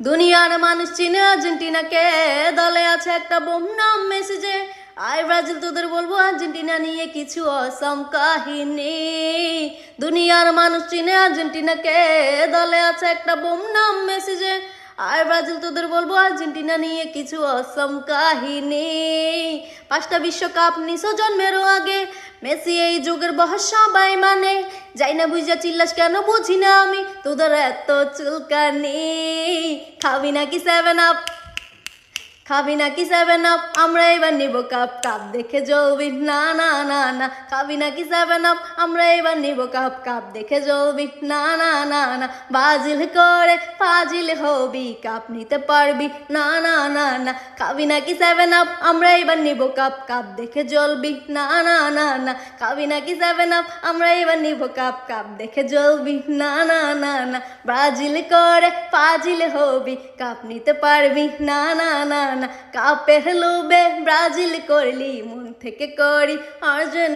দুনিয়ার মানুষ চিনে আর্জেন্টিনাকে, দলে আছে একটা বোম নাম মেসি যে। আয় ব্রাজিল, তোদের বলবো আর্জেন্টিনা নিয়ে কিছু অসম কাহিনী। দুনিয়ার মানুষ চিনে আর্জেন্টিনাকে, দলে আছে একটা বোম নাম মেসি যে। আয় ব্রাজিল, তোদের বলবো আর্জেন্টিনা নিয়ে কিছু অসম কাহিনী। 5টা বিশ্বকাপ নিছো জন্মেরও আগে, মেসি এই যুগের বয়স সবাই মানে। যাই না বুঝা চিল্লাস কেন বুঝি না আমি, তোদের এত চুলকানি। খাবি নাকি 7 আপ, খাবি নাকি 7 আপ, আমরা এবার নিব কাপ। কাপ দেখে জ্বলবি না না না না। খাবি নাকি 7 আপ, আমরা এবার নিব কাপ। কাপ দেখে জ্বলবি না না না না। বাজিল করে ফাজিল হবি, কাপ নিতে পারবি না না না না। খাবি নাকি 7 আপ, আমরা এবার নিব কাপ। কাপ দেখে জ্বলবি না না না না। খাবি নাকি 7 আপ, আমরা এবার নিব কাপ। কাপ দেখে জ্বলবি না না না না। ব্রাজিল করে ফাজিল হবি, কাপ নিতে পারবি না না না না। কাপের লোভে ব্রাজিল করলি, মন থেকে করি অর্জন।